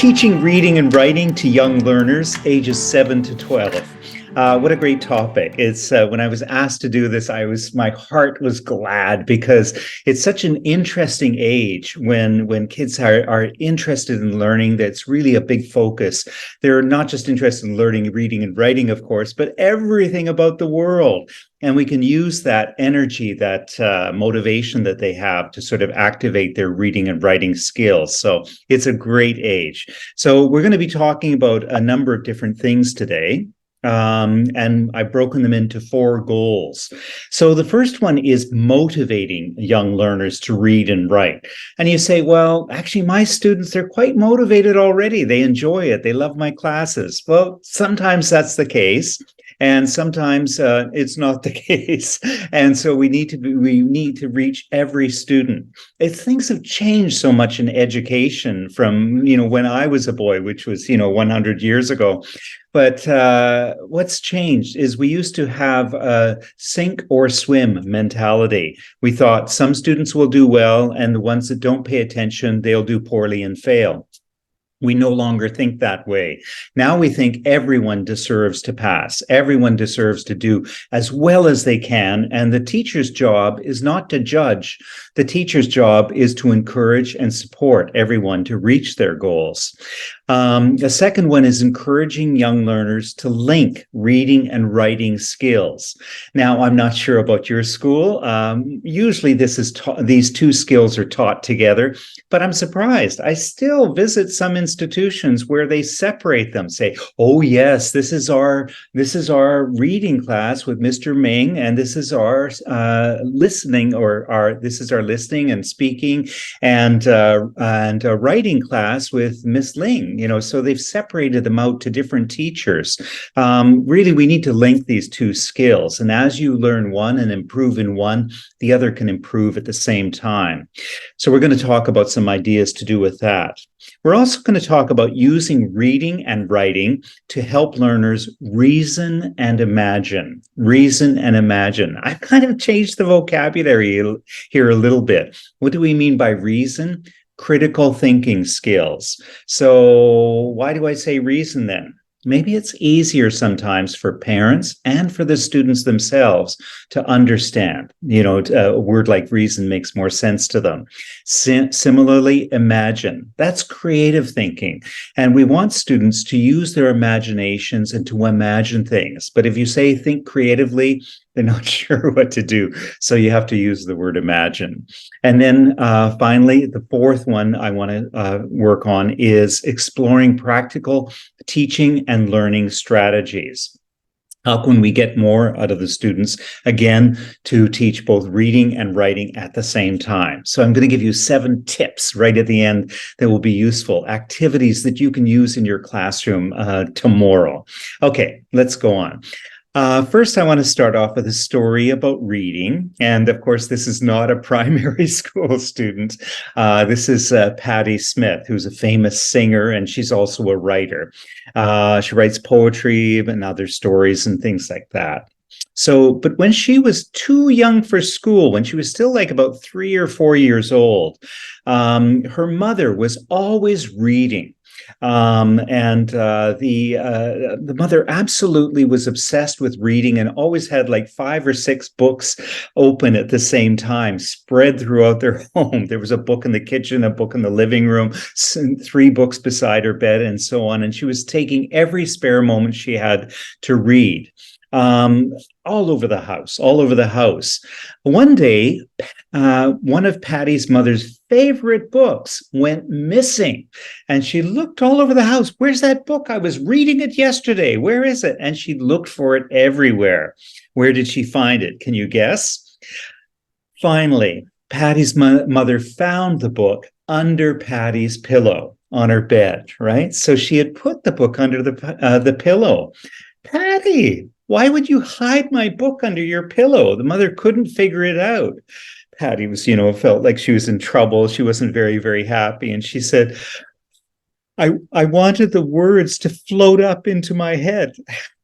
teaching reading and writing to young learners ages 7 to 12. What a great topic. It's when I was asked to do this, my heart was glad because it's such an interesting age when kids are interested in learning. That's really a big focus. They're not just interested in learning, reading and writing, of course, but everything about the world. And we can use that energy, that motivation that they have to sort of activate their reading and writing skills. So it's a great age. So we're going to be talking about a number of different things today. And I've broken them into 4 goals. So the first one is motivating young learners to read and write. And you say, well, actually, my students, they're quite motivated already. They enjoy it. They love my classes. Well, sometimes that's the case. And sometimes it's not the case. And so we need to reach every student. Things have changed so much in education from, when I was a boy, which was, 100 years ago. But what's changed is we used to have a sink or swim mentality. We thought some students will do well, and the ones that don't pay attention, they'll do poorly and fail. We no longer think that way. Now we think everyone deserves to pass. Everyone deserves to do as well as they can. And the teacher's job is not to judge. The teacher's job is to encourage and support everyone to reach their goals. The second one is encouraging young learners to link reading and writing skills. Now, I'm not sure about your school. Usually these 2 skills are taught together, but I'm surprised. I still visit some institutions where they separate them, say, oh yes, this is our reading class with Mr. Ming, and this is our listening listening and speaking and writing class with Miss Ling. So they've separated them out to different teachers. Really, we need to link these 2 skills. And as you learn one and improve in one, the other can improve at the same time. So we're going to talk about some ideas to do with that. We're also going to talk about using reading and writing to help learners reason and imagine. Reason and imagine. I've kind of changed the vocabulary here a little bit. What do we mean by reason? Critical thinking skills. So why do I say reason then? Maybe it's easier sometimes for parents and for the students themselves to understand. A word like reason makes more sense to them. Similarly, imagine. That's creative thinking. And we want students to use their imaginations and to imagine things. But if you say think creatively, they're not sure what to do. So you have to use the word imagine. And then finally, the 4th one I want to work on is exploring practical teaching and learning strategies. How can we get more out of the students, again, to teach both reading and writing at the same time? So I'm going to give you 7 tips right at the end that will be useful, activities that you can use in your classroom tomorrow. Okay, let's go on. First, I want to start off with a story about reading. And of course, this is not a primary school student. This is Patti Smith, who's a famous singer, and she's also a writer. She writes poetry and other stories and things like that. But when she was too young for school, when she was still like about 3 or 4 years old, her mother was always reading. The mother absolutely was obsessed with reading and always had like 5 or 6 books open at the same time, spread throughout their home. There was a book in the kitchen, a book in the living room, 3 books beside her bed, and so on. And she was taking every spare moment she had to read. All over the house. One day, one of Patty's mother's favorite books went missing, and she looked all over the house. Where's that book? I was reading it yesterday. Where is it? And she looked for it everywhere. Where did she find it? Can you guess? Finally, Patty's mother found the book under Patty's pillow on her bed, right? So she had put the book under the pillow. Patty, why would you hide my book under your pillow? The mother couldn't figure it out. Patty was, felt like she was in trouble. She wasn't very, very happy. And she said, I wanted the words to float up into my head.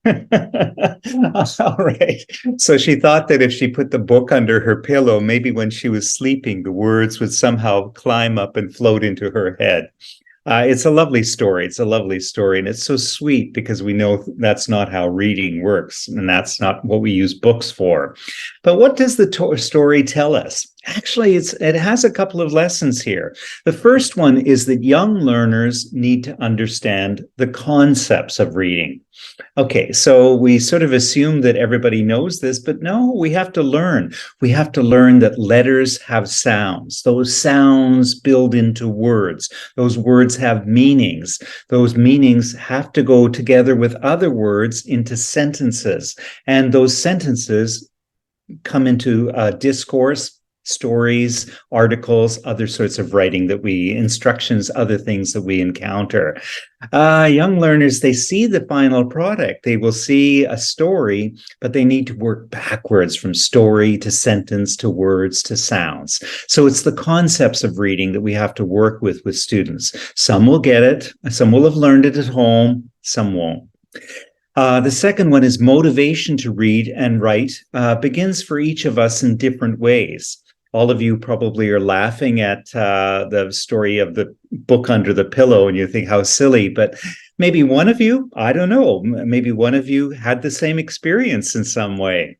All right. So she thought that if she put the book under her pillow, maybe when she was sleeping, the words would somehow climb up and float into her head. It's a lovely story. It's a lovely story. And it's so sweet because we know that's not how reading works. And that's not what we use books for. But what does the story tell us? Actually, it has a couple of lessons here. The first one is that young learners need to understand the concepts of reading. Okay, so we sort of assume that everybody knows this, but no, we have to learn. We have to learn that letters have sounds. Those sounds build into words. Those words have meanings. Those meanings have to go together with other words into sentences. And those sentences come into discourse, stories, articles, other sorts of writing that instructions, other things that we encounter. Young learners, they see the final product. They will see a story, but they need to work backwards from story to sentence to words to sounds. So it's the concepts of reading that we have to work with students. Some will get it, some will have learned it at home, some won't. The second one is motivation to read and write begins for each of us in different ways. All of you probably are laughing at the story of the book under the pillow, and you think how silly, but maybe one of you, I don't know, maybe one of you had the same experience in some way.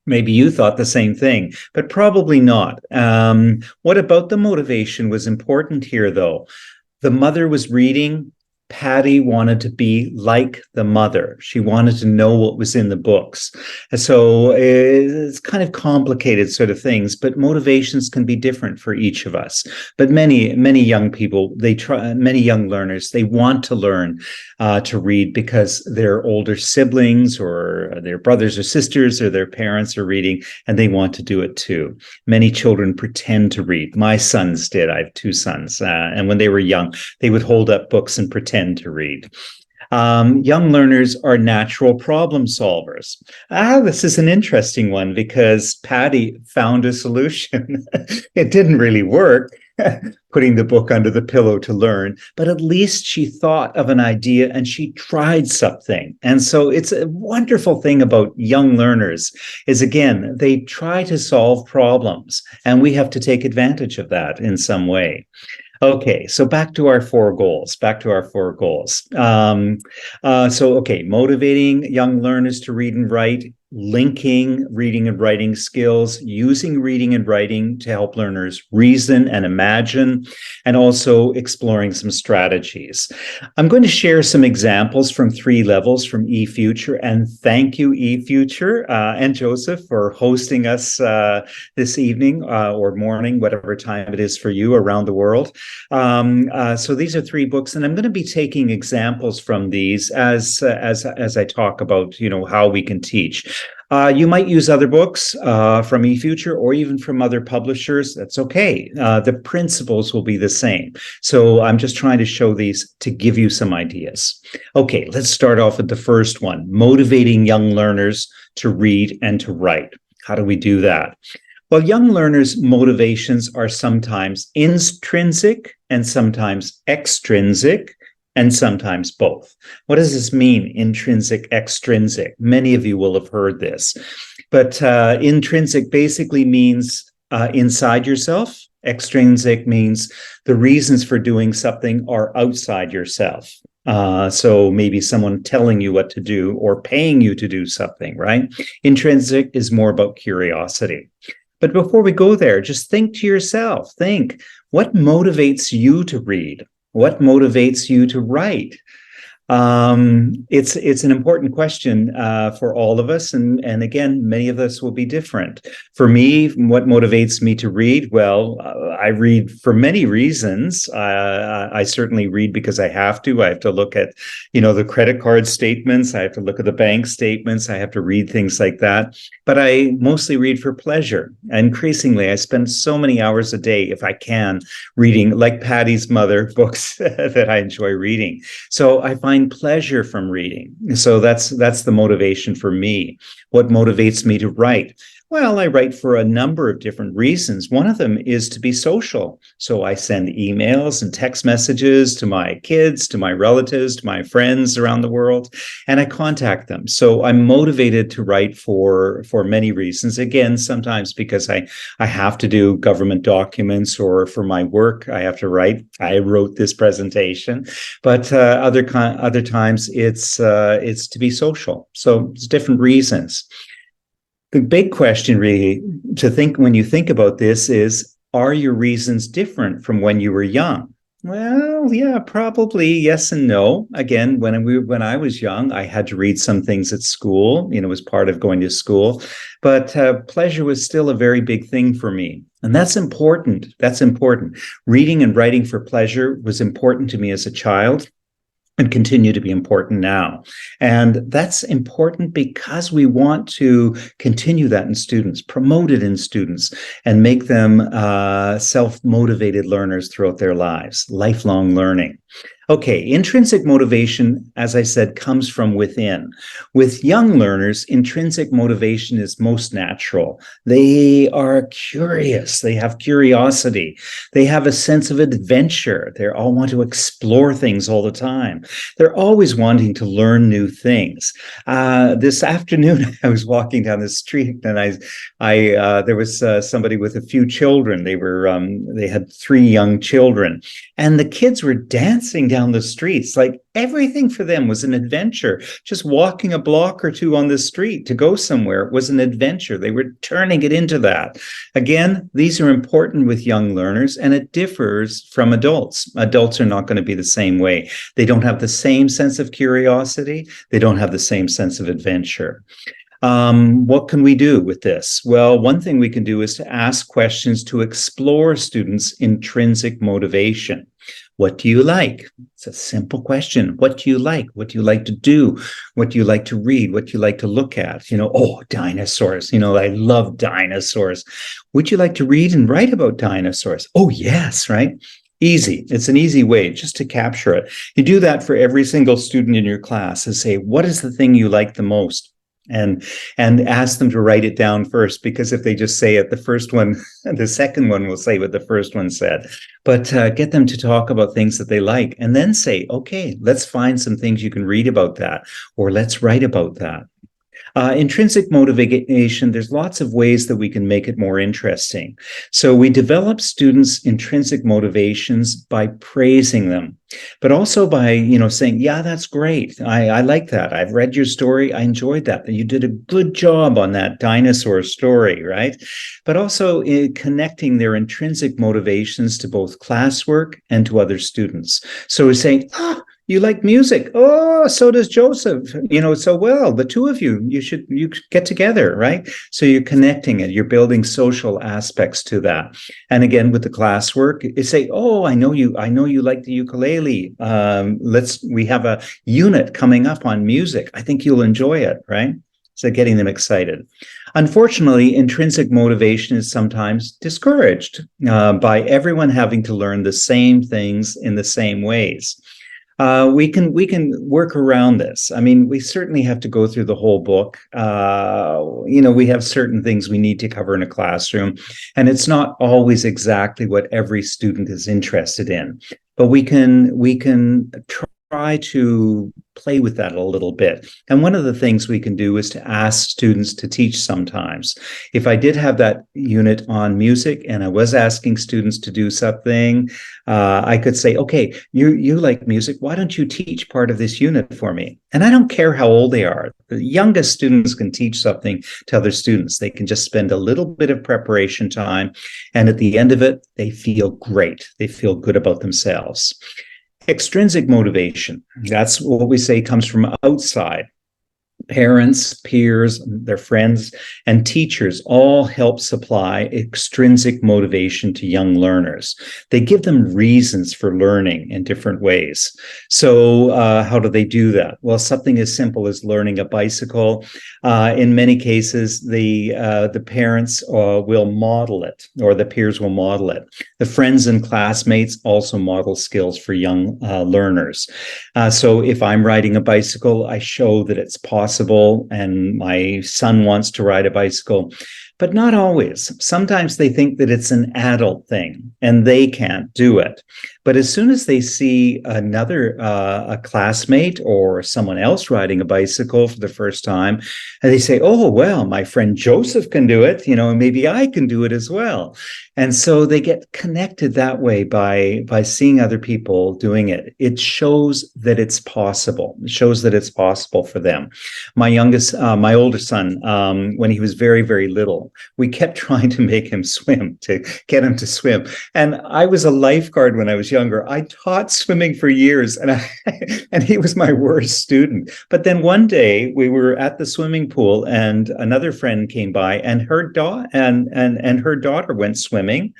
Maybe you thought the same thing, but probably not. What about the motivation was important here, though? The mother was reading. Patty wanted to be like the mother. She wanted to know what was in the books. And so it's kind of complicated sort of things, but motivations can be different for each of us. But many young people, many young learners, they want to learn to read because their older siblings or their brothers or sisters or their parents are reading, and they want to do it too. Many children pretend to read. My sons did. I have two sons. And when they were young, they would hold up books and pretend to read. Young learners are natural problem solvers. This is an interesting one because Patty found a solution. It didn't really work, putting the book under the pillow to learn, but at least she thought of an idea and she tried something. And so it's a wonderful thing about young learners is, again, they try to solve problems, and we have to take advantage of that in some way. Okay, so back to our four goals. Motivating young learners to read and write, linking reading and writing skills, using reading and writing to help learners reason and imagine, and also exploring some strategies. I'm going to share some examples from 3 levels from eFuture, and thank you, eFuture, and Joseph for hosting us this evening or morning, whatever time it is for you around the world. So these are 3 books, and I'm going to be taking examples from these as I talk about, how we can teach. You might use other books from eFuture or even from other publishers. That's okay. The principles will be the same. So I'm just trying to show these to give you some ideas. Okay, let's start off with the first one, motivating young learners to read and to write. How do we do that? Well, young learners' motivations are sometimes intrinsic and sometimes extrinsic, and sometimes both. What does this mean, intrinsic, extrinsic? Many of you will have heard this. But intrinsic basically means inside yourself. Extrinsic means the reasons for doing something are outside yourself. So maybe someone telling you what to do or paying you to do something, right? Intrinsic is more about curiosity. But before we go there, just think to yourself, what motivates you to read? What motivates you to write? It's an important question for all of us, and again, many of us will be different. For me, what motivates me to read? Well, I read for many reasons. I certainly read because I have to. I have to look at, the credit card statements. I have to look at the bank statements. I have to read things like that. But I mostly read for pleasure. Increasingly, I spend so many hours a day, if I can, reading, like Patty's mother, books that I enjoy reading. So I find pleasure from reading. So that's the motivation for me. What motivates me to write? Well, I write for a number of different reasons. One of them is to be social. So I send emails and text messages to my kids, to my relatives, to my friends around the world, and I contact them. So I'm motivated to write for many reasons. Again, sometimes because I have to do government documents, or for my work I have to write. I wrote this presentation, but other times it's to be social. So it's different reasons. The big question, really, to think when you think about this is, are your reasons different from when you were young? Well, yeah, probably yes and no. Again, when I was young, I had to read some things at school, as part of going to school, but pleasure was still a very big thing for me. And that's important. That's important. Reading and writing for pleasure was important to me as a child and continue to be important now. And that's important because we want to continue that in students, promote it in students, and make them self-motivated learners throughout their lives, lifelong learning. Okay, intrinsic motivation, as I said, comes from within. With young learners, intrinsic motivation is most natural. They are curious. They have curiosity. They have a sense of adventure. They all want to explore things all the time. They're always wanting to learn new things. This afternoon, I was walking down the street, and there was somebody with a few children. They had 3 young children, and the kids were dancing down the streets. Like, everything for them was an adventure. Just walking a block or two on the street to go somewhere was an adventure. They were turning it into that. Again, these are important with young learners, and it differs from adults. Adults are not going to be the same way. They don't have the same sense of curiosity. They don't have the same sense of adventure. What can we do with this? Well, one thing we can do is to ask questions to explore students' intrinsic motivation. What do you like? It's a simple question. What do you like? What do you like to do? What do you like to read? What do you like to look at? Dinosaurs. I love dinosaurs. Would you like to read and write about dinosaurs? Oh, yes, right? Easy. It's an easy way just to capture it. You do that for every single student in your class and say, what is the thing you like the most? And ask them to write it down first, because if they just say it, the first one, the second one will say what the first one said. But get them to talk about things that they like, and then say, okay, let's find some things you can read about that, or let's write about that. Intrinsic motivation, there's lots of ways that we can make it more interesting. So we develop students' intrinsic motivations by praising them, but also by, saying, yeah, that's great. I like that. I've read your story. I enjoyed that. You did a good job on that dinosaur story, right? But also connecting their intrinsic motivations to both classwork and to other students. So we're saying, you like music. Oh, so does Joseph. So well, the two of you get together, right? So you're connecting it. You're building social aspects to that. And again, with the classwork, you say, oh, I know you like the ukulele. We have a unit coming up on music. I think you'll enjoy it, right? So getting them excited. Unfortunately, intrinsic motivation is sometimes discouraged by everyone having to learn the same things in the same ways. We can work around this. I mean, we certainly have to go through the whole book. We have certain things we need to cover in a classroom, and it's not always exactly what every student is interested in. But we can try to play with that a little bit. And one of the things we can do is to ask students to teach sometimes. If I did have that unit on music and I was asking students to do something, I could say, okay, you like music. Why don't you teach part of this unit for me? And I don't care how old they are. The youngest students can teach something to other students. They can just spend a little bit of preparation time. And at the end of it, they feel great. They feel good about themselves. Extrinsic motivation, that's what we say comes from outside. Parents, peers, their friends, and teachers all help supply extrinsic motivation to young learners. They give them reasons for learning in different ways. So how do they do that? Well, something as simple as learning a bicycle. In many cases, the parents will model it, or the peers will model it. The friends and classmates also model skills for young learners. So if I'm riding a bicycle, I show that it's possible, and my son wants to ride a bicycle. but not always. Sometimes they think that it's an adult thing and they can't do it. But as soon as they see another a classmate or someone else riding a bicycle for the first time, and they say, "Oh, well, my friend Joseph can do it, and maybe I can do it as well." And so they get connected that way by seeing other people doing it. It shows that it's possible. It shows that it's possible for them. My older son, when he was very, very little, we kept trying to make him swim, to get him to swim. And I was a lifeguard when I was younger. I taught swimming for years, and he was my worst student. But then one day we were at the swimming pool, and another friend came by, and her daughter went swimming,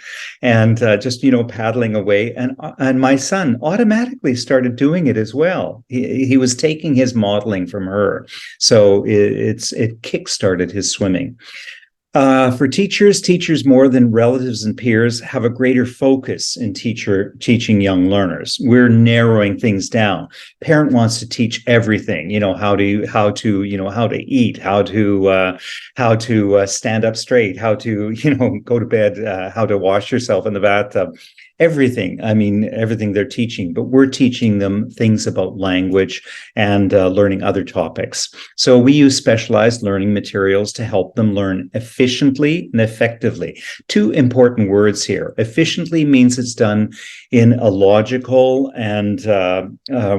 and just paddling away, and my son automatically started doing it as well. He was taking his modeling from her, so it kickstarted his swimming. For teachers more than relatives and peers have a greater focus in teaching young learners. We're narrowing things down. Parent wants to teach everything, how to eat, how to stand up straight, how to, go to bed, how to wash yourself in the bathtub. Everything. I mean, everything they're teaching, but we're teaching them things about language and learning other topics. So we use specialized learning materials to help them learn efficiently and effectively. Two important words here. Efficiently means it's done in a logical and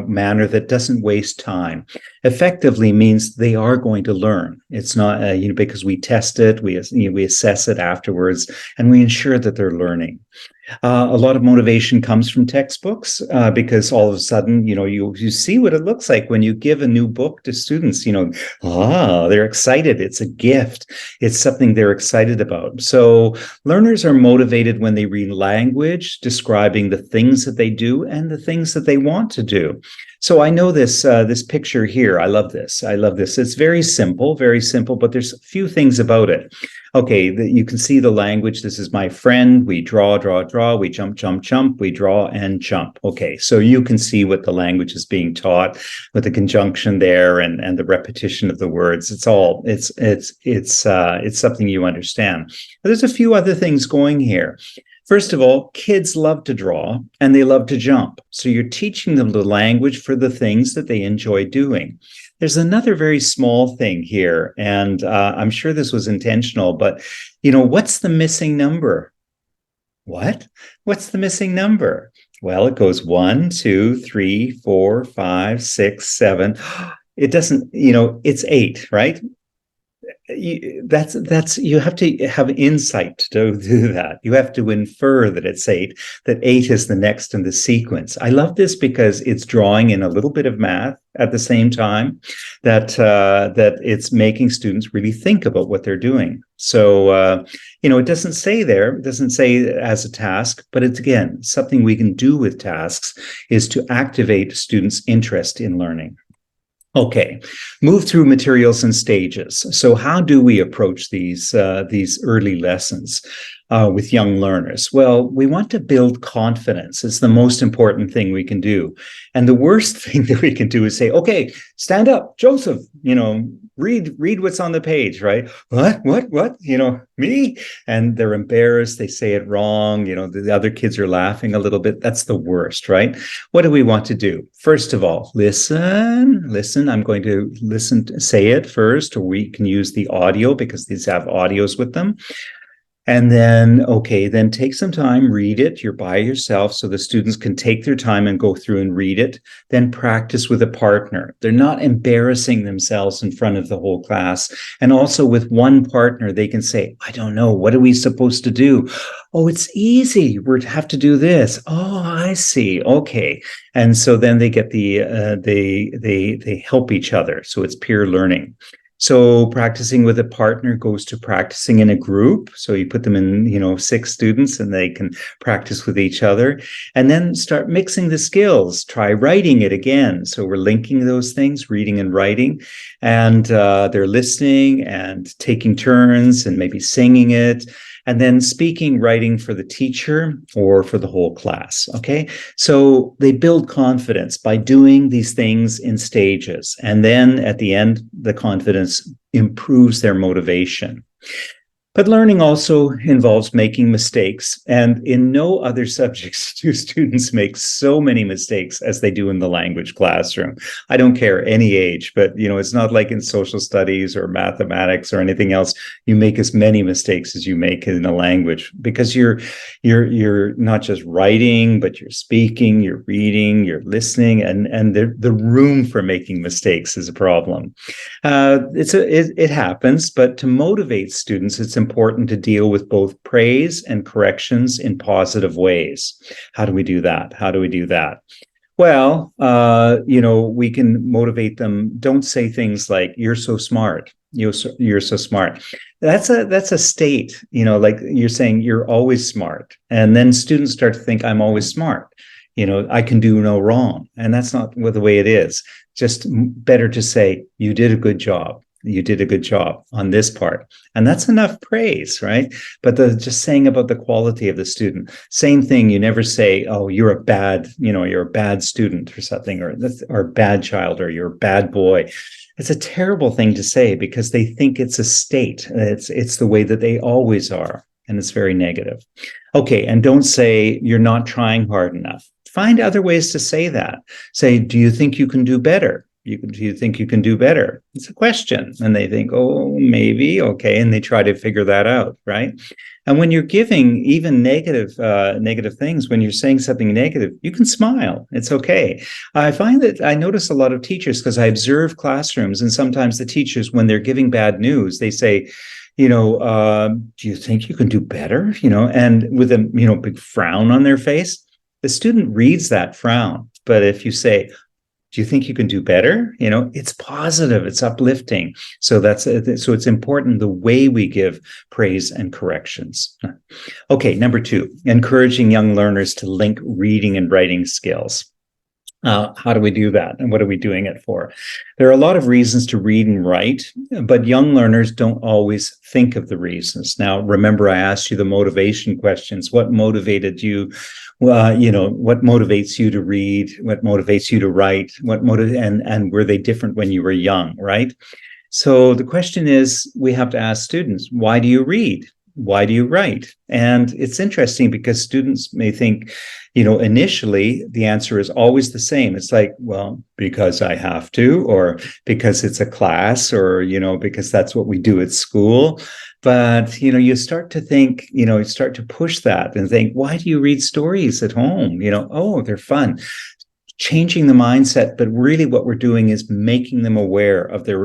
manner that doesn't waste time. Effectively means they are going to learn. It's not, because we test it, we assess it afterwards, and we ensure that they're learning. A lot of motivation comes from textbooks because all of a sudden, you see what it looks like when you give a new book to students. They're excited. It's a gift. It's something they're excited about. So learners are motivated when they read language describing the things that they do and the things that they want to do. So I know this picture here. I love this. It's very simple, but there's a few things about it. Okay, you can see the language. This is my friend. We draw. We jump. We draw and jump. Okay, so you can see what the language is being taught with the conjunction there and the repetition of the words. It's something you understand. But there's a few other things going here. First of all, kids love to draw and they love to jump. So you're teaching them the language for the things that they enjoy doing. There's another very small thing here, and I'm sure this was intentional, but what's the missing number? What? What's the missing number? Well, it goes 1, 2, 3, 4, 5, 6, 7. It doesn't, it's 8, right? You have to have insight to do that. You have to infer that it's 8, that 8 is the next in the sequence. I love this because it's drawing in a little bit of math at the same time, that it's making students really think about what they're doing. So it doesn't say there, it doesn't say as a task, but it's, again, something we can do with tasks is to activate students' interest in learning. Okay, move through materials and stages. So how do we approach these early lessons with young learners? Well, we want to build confidence. It's the most important thing we can do. And the worst thing that we can do is say, okay, stand up, Joseph, read what's on the page, right? What? Me? And they're embarrassed. They say it wrong. The other kids are laughing a little bit. That's the worst, right? What do we want to do? First of all, listen. I'm going to say it first, or we can use the audio because these have audios with them. And then, then take some time, read it. You're by yourself, so the students can take their time and go through and read it. Then practice with a partner. They're not embarrassing themselves in front of the whole class. And also with one partner, they can say, I don't know, what are we supposed to do? Oh, it's easy. We have to do this. Oh, I see. Okay. And so then they get they help each other. So it's peer learning. So practicing with a partner goes to practicing in a group. So you put them in, 6 students and they can practice with each other, and then start mixing the skills. Try writing it again. So we're linking those things, reading and writing, and they're listening and taking turns and maybe singing it. And then speaking, writing for the teacher or for the whole class, okay? So they build confidence by doing these things in stages. And then at the end, the confidence improves their motivation. But learning also involves making mistakes. And in no other subjects do students make so many mistakes as they do in the language classroom. I don't care any age, but it's not like in social studies or mathematics or anything else. You make as many mistakes as you make in a language because you're not just writing, but you're speaking, you're reading, you're listening, and the room for making mistakes is a problem. It happens, but to motivate students, it's important to deal with both praise and corrections in positive ways. How do we do that? How do we do that? Well, we can motivate them. Don't say things like "You're so smart." You're so smart. That's a state. Like you're saying you're always smart, and then students start to think I'm always smart. I can do no wrong, and that's not the way it is. Just better to say you did a good job. You did a good job on this part. And that's enough praise, right? But just saying about the quality of the student, same thing. You never say, oh, you're a bad student or something, or bad child, or you're a bad boy. It's a terrible thing to say because they think it's a state. It's the way that they always are. And it's very negative. Okay. And don't say you're not trying hard enough. Find other ways to say that. Say, do you think you can do better? Do you think you can do better? It's a question. And they think, oh, maybe. Okay. And they try to figure that out. Right. And when you're giving even negative things, when you're saying something negative, you can smile. It's okay. I find that I notice a lot of teachers because I observe classrooms, and sometimes the teachers, when they're giving bad news, they say, do you think you can do better? And with a, big frown on their face, the student reads that frown. But if you say, do you think you can do better? It's positive, it's uplifting. So it's important the way we give praise and corrections. Okay, number 2, encouraging young learners to link reading and writing skills. How do we do that? And what are we doing it for? There are a lot of reasons to read and write, but young learners don't always think of the reasons. Now, remember, I asked you the motivation questions. What motivated you? What motivates you to read? What motivates you to write? And were they different when you were young, right? So the question is, we have to ask students, why do you read? Why do you write? And it's interesting because students may think, initially the answer is always the same. It's like, well, because I have to, or because it's a class, or, because that's what we do at school. But, you start to think, you start to push that and think, why do you read stories at home? Oh, they're fun. Changing the mindset, but really what we're doing is making them aware of the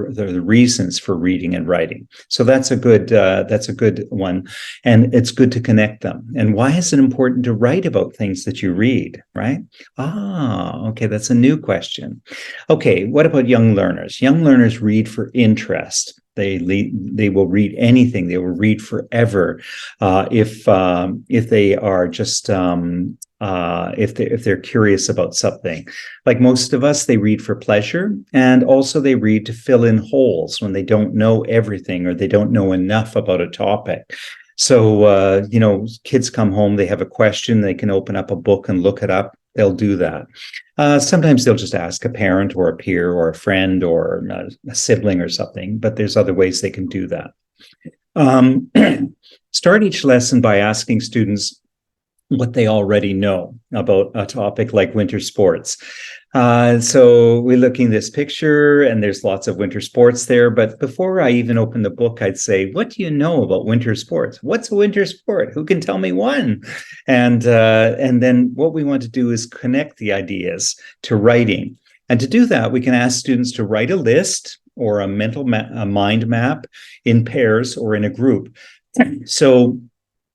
reasons for reading and writing. So that's a good one, and it's good to connect them. And why is it important to write about things that you read, right? Okay, that's a new question. Okay, what about young learners? Young learners read for interest. They will read anything. They will read forever if they are just if they're curious about something. Like most of us, they read for pleasure, and also they read to fill in holes when they don't know everything or they don't know enough about a topic. So, kids come home, they have a question, they can open up a book and look it up. They'll do that. Sometimes they'll just ask a parent or a peer or a friend or a sibling or something, but there's other ways they can do that. Start each lesson by asking students what they already know about a topic like winter sports. So we're looking at this picture and there's lots of winter sports there. But before I even open the book, I'd say, what do you know about winter sports? What's a winter sport? Who can tell me one? And then what we want to do is connect the ideas to writing. And to do that, we can ask students to write a list or a mind map in pairs or in a group. So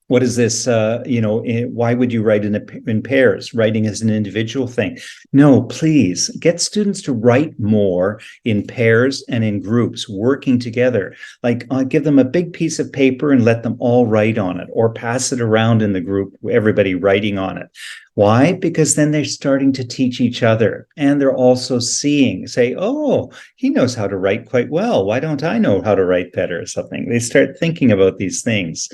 what is this? Why would you write in pairs? Writing is an individual thing. No, please get students to write more in pairs and in groups, working together. Like give them a big piece of paper and let them all write on it, or pass it around in the group, everybody writing on it. Why? Because then they're starting to teach each other, and they're also say, oh, he knows how to write quite well. Why don't I know how to write better or something? They start thinking about these things.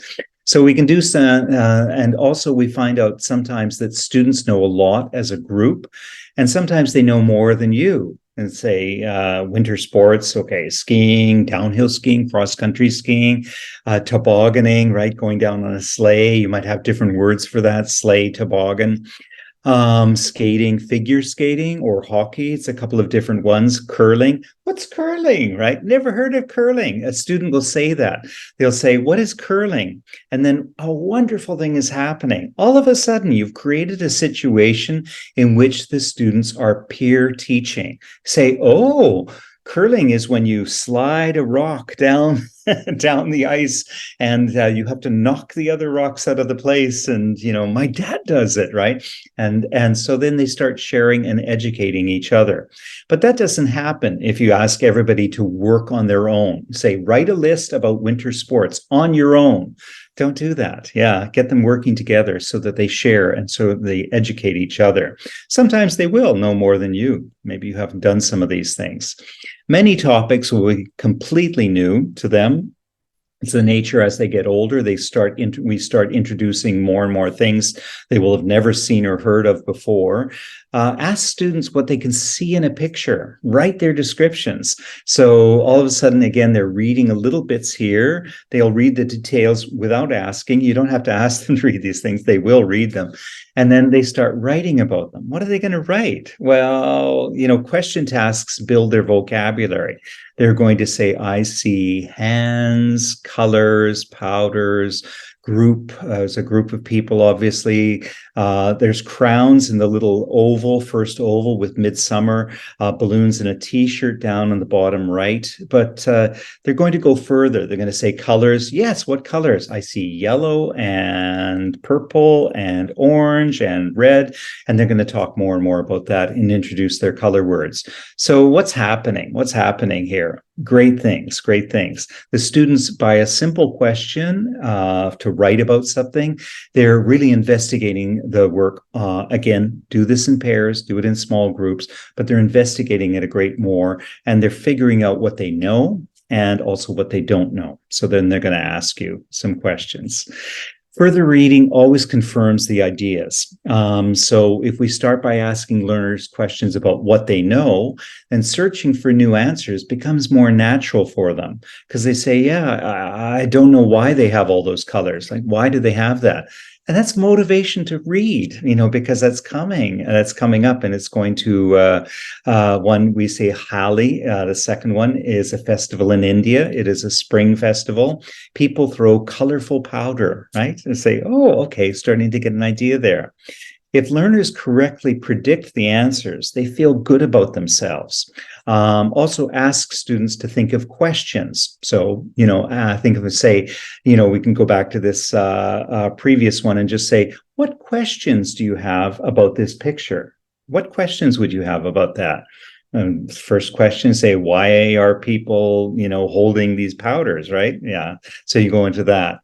So we can do some, and also we find out sometimes that students know a lot as a group, and sometimes they know more than you. and say winter sports. Okay, skiing, downhill skiing, cross-country skiing, tobogganing, right? Going down on a sleigh. You might have different words for that, sleigh, toboggan. Skating, figure skating, or hockey. It's a couple of different ones. Curling. What's curling, right? Never heard of curling. A student will say that. They'll say, what is curling? And then a wonderful thing is happening. All of a sudden, you've created a situation in which the students are peer teaching. Say, oh, curling is when you slide a rock down down the ice, and you have to knock the other rocks out of the place. And my dad does it, right? And so then they start sharing and educating each other. But that doesn't happen if you ask everybody to work on their own. Say, write a list about winter sports on your own. Don't do that. Yeah, get them working together so that they share and so they educate each other. Sometimes they will know more than you. Maybe you haven't done some of these things. Many topics will be completely new to them. It's the nature as they get older, we start introducing more and more things they will have never seen or heard of before. Ask students what they can see in a picture. Write their descriptions. So all of a sudden, again, they're reading a little bits here. They'll read the details without asking. You don't have to ask them to read these things. They will read them. And then they start writing about them. What are they going to write? Well, question tasks build their vocabulary. They're going to say, I see hands, colors, powders, group. There's a group of people, obviously. There's crowns in the little oval, first oval with midsummer, balloons in a t-shirt down on the bottom right. But they're going to go further. They're going to say colors. Yes, what colors? I see yellow and purple and orange and red. And they're going to talk more and more about that and introduce their color words. So what's happening? What's happening here? Great things, great things. The students, by a simple question to write about something, they're really investigating the work. Again, do this in pairs, do it in small groups, but they're investigating it a great more, and they're figuring out what they know and also what they don't know. So then they're going to ask you some questions. Further reading always confirms the ideas. So if we start by asking learners questions about what they know, then searching for new answers becomes more natural for them because they say, yeah, I don't know why they have all those colors. Like, why do they have that? And that's motivation to read, because that's coming up, and it's going to, one, we say Holi. The second one is a festival in India. It is a spring festival. People throw colorful powder, right? And say, oh, okay, starting to get an idea there. If learners correctly predict the answers, they feel good about themselves. Also ask students to think of questions. So, think of, say, we can go back to this previous one and just say, what questions do you have about this picture? What questions would you have about that? First question, say, why are people, holding these powders, right? Yeah. So you go into that.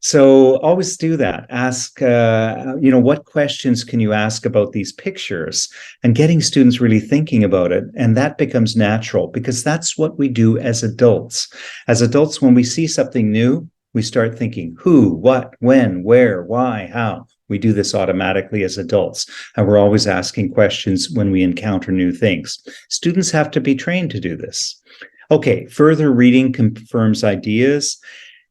So always do that. Ask, what questions can you ask about these pictures, and getting students really thinking about it. And that becomes natural because that's what we do as adults. As adults, when we see something new, we start thinking who, what, when, where, why, how. We do this automatically as adults, and we're always asking questions when we encounter new things. Students have to be trained to do this. Okay, further reading confirms ideas.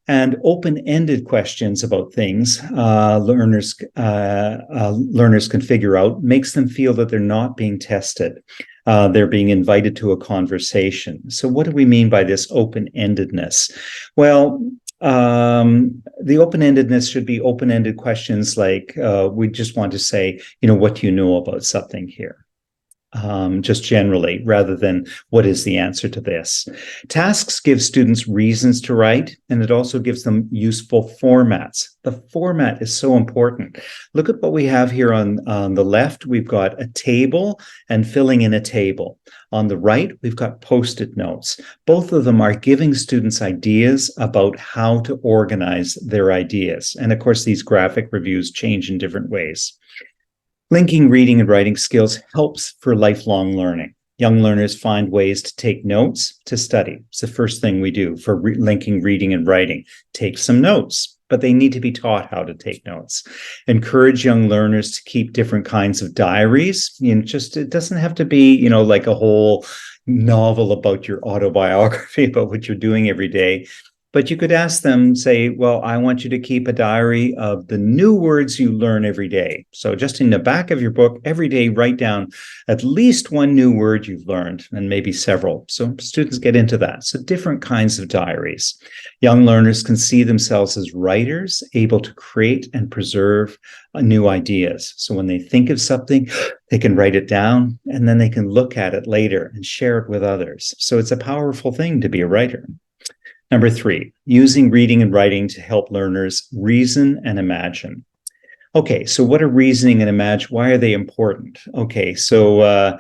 And open-ended questions about things learners can figure out makes them feel that they're not being tested. They're being invited to a conversation. So what do we mean by this open-endedness? Well, the open-endedness should be open-ended questions like, we just want to say, what do you know about something here? Just generally, rather than what is the answer to this. Tasks give students reasons to write, and it also gives them useful formats. The format is so important. Look at what we have here on the left. We've got a table and filling in a table. On the right, we've got Post-it notes. Both of them are giving students ideas about how to organize their ideas. And of course, these graphic reviews change in different ways. Linking reading and writing skills helps for lifelong learning. Young learners find ways to take notes to study. It's the first thing we do for linking reading and writing. Take some notes. but they need to be taught how to take notes. Encourage young learners to keep different kinds of diaries. Just it doesn't have to be, like a whole novel about your autobiography, about what you're doing every day. But you could ask them, say, well, I want you to keep a diary of the new words you learn every day. So just in the back of your book, every day, write down at least one new word you've learned, and maybe several. So students get into that. So different kinds of diaries. Young learners can see themselves as writers, able to create and preserve new ideas. So when they think of something, they can write it down, and then they can look at it later and share it with others. So it's a powerful thing to be a writer. Number 3, using reading and writing to help learners reason and imagine. Okay, so what are reasoning and imagine? Why are they important? Okay, so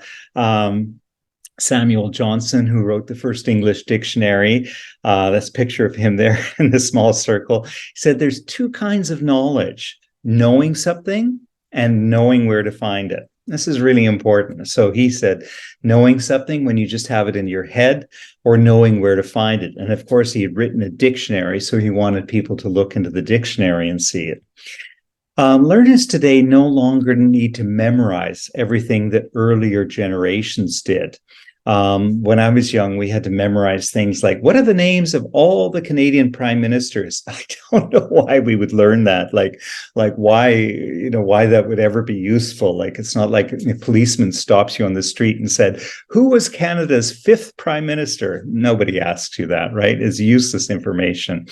Samuel Johnson, who wrote the first English dictionary, that's a picture of him there in the small circle, he said there's 2 kinds of knowledge: knowing something and knowing where to find it. This is really important. So he said, knowing something when you just have it in your head, or knowing where to find it. And of course, he had written a dictionary, so he wanted people to look into the dictionary and see it. Learners today no longer need to memorize everything that earlier generations did. When I was young, we had to memorize things like, what are the names of all the Canadian prime ministers? I don't know why we would learn that. Like why that would ever be useful. Like, it's not like a policeman stops you on the street and said, who was Canada's 5th prime minister? Nobody asks you that, right? It's useless information.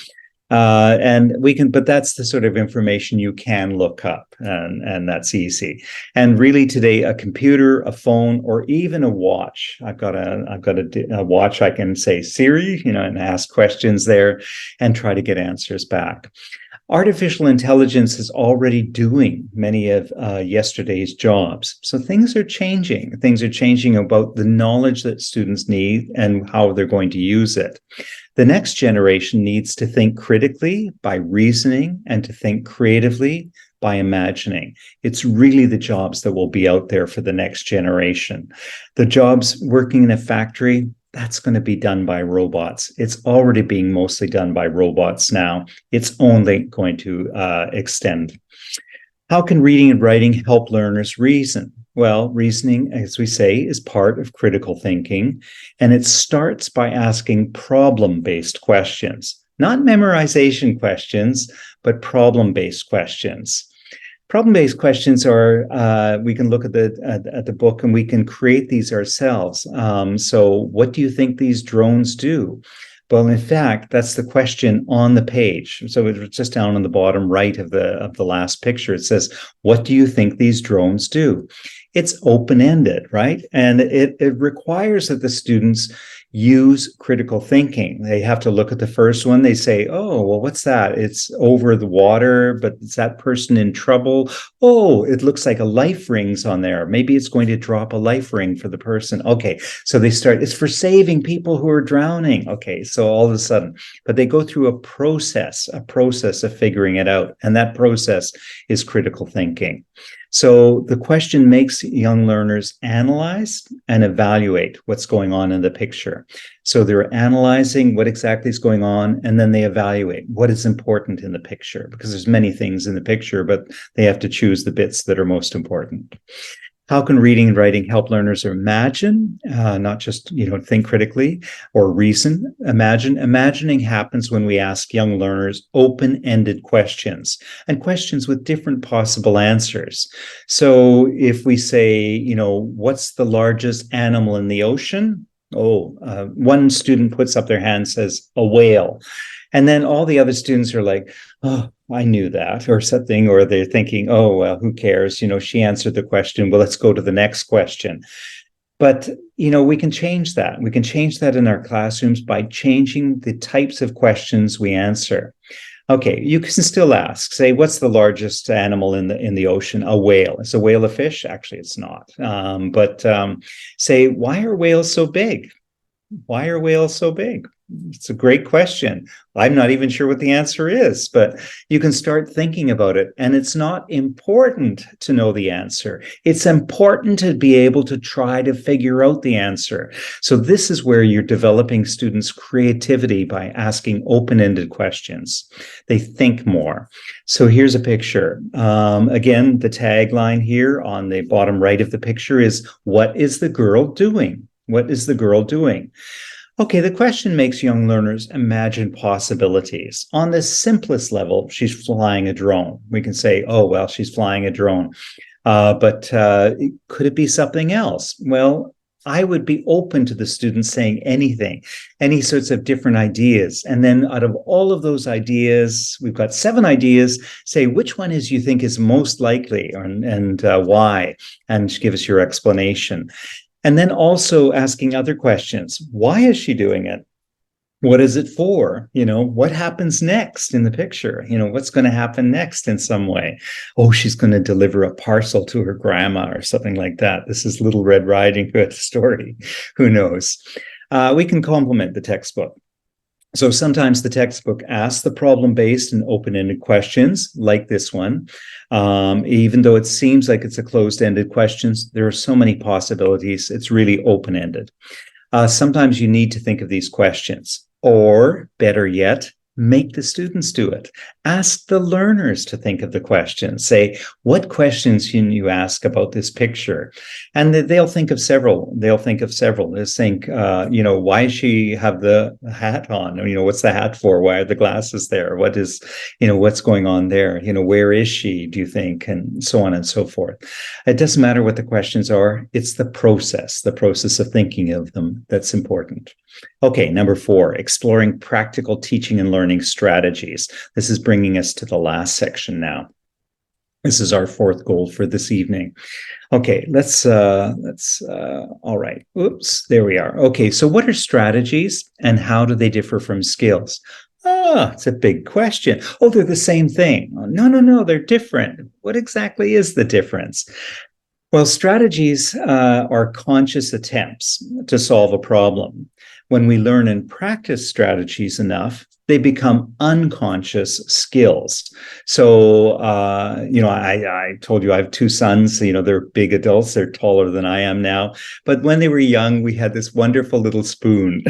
But that's the sort of information you can look up, and that's easy. And really today, a computer, a phone, or even a watch. I've got a watch. I can say Siri, and ask questions there and try to get answers back. Artificial intelligence is already doing many of yesterday's jobs. So things are changing. Things are changing about the knowledge that students need and how they're going to use it. The next generation needs to think critically by reasoning and to think creatively by imagining. It's really the jobs that will be out there for the next generation. The jobs working in a factory, that's going to be done by robots. It's already being mostly done by robots now. It's only going to extend. How can reading and writing help learners reason? Well, reasoning, as we say, is part of critical thinking, and it starts by asking problem-based questions, not memorization questions, but problem-based questions. Problem-based questions are, we can look at the book and we can create these ourselves. So what do you think these drones do? Well, in fact, that's the question on the page. So it's just down on the bottom right of the last picture. It says, what do you think these drones do? It's open-ended, right? And it requires that the students use critical thinking. They have to look at the first one. They say, oh, well, what's that? It's over the water, but is that person in trouble? Oh, it looks like a life ring's on there. Maybe it's going to drop a life ring for the person. Okay, so they start, it's for saving people who are drowning. Okay, so all of a sudden, but they go through a process of figuring it out. And that process is critical thinking. So the question makes young learners analyze and evaluate what's going on in the picture. So they're analyzing what exactly is going on, and then they evaluate what is important in the picture, because there's many things in the picture, but they have to choose the bits that are most important. How can reading and writing help learners imagine, not just think critically or reason? Imagining happens when we ask young learners open-ended questions, and questions with different possible answers. So if we say, what's the largest animal in the ocean? One student puts up their hand, says a whale. And then all the other students are like, oh, I knew that, or something, or they're thinking, oh, well, who cares? She answered the question. Well, let's go to the next question. But, we can change that. We can change that in our classrooms by changing the types of questions we answer. Okay, you can still ask, say, what's the largest animal in the ocean? A whale. Is a whale a fish? Actually, it's not. Say, why are whales so big? Why are whales so big? It's a great question. I'm not even sure what the answer is, but you can start thinking about it. And it's not important to know the answer. It's important to be able to try to figure out the answer. So this is where you're developing students' creativity by asking open-ended questions. They think more. So here's a picture. Again, the tagline here on the bottom right of the picture is, what is the girl doing? What is the girl doing? Okay, the question makes young learners imagine possibilities. On the simplest level, she's flying a drone. We can say, oh, well, she's flying a drone. But could it be something else? Well, I would be open to the students saying anything, any sorts of different ideas. And then out of all of those ideas, we've got 7 ideas, say which one is you think is most likely and why, and give us your explanation. And then also asking other questions. Why is she doing it? What is it for? What happens next in the picture? What's going to happen next in some way? Oh, she's going to deliver a parcel to her grandma or something like that. This is Little Red Riding Hood story. Who knows? We can complement the textbook. So sometimes the textbook asks the problem-based and open-ended questions, like this one. Even though it seems like it's a closed-ended questions, there are so many possibilities. It's really open-ended. Sometimes you need to think of these questions, or better yet, make the students do it. Ask the learners to think of the questions. Say, what questions can you ask about this picture? And they'll think of several. They'll think, why does she have the hat on? What's the hat for? Why are the glasses there? What's going on there? Where is she, do you think? And so on and so forth. It doesn't matter what the questions are. It's the process of thinking of them that's important. Okay, number 4, exploring practical teaching and learning strategies. This is bringing us to the last section now. This is our 4th goal for this evening. Okay, all right. Oops, there we are. Okay, so what are strategies and how do they differ from skills? It's a big question. Oh, they're the same thing. No, they're different. What exactly is the difference? Well, strategies are conscious attempts to solve a problem. When we learn and practice strategies enough, they become unconscious skills. So, I told you I have 2 sons. They're big adults. They're taller than I am now. But when they were young, we had this wonderful little spoon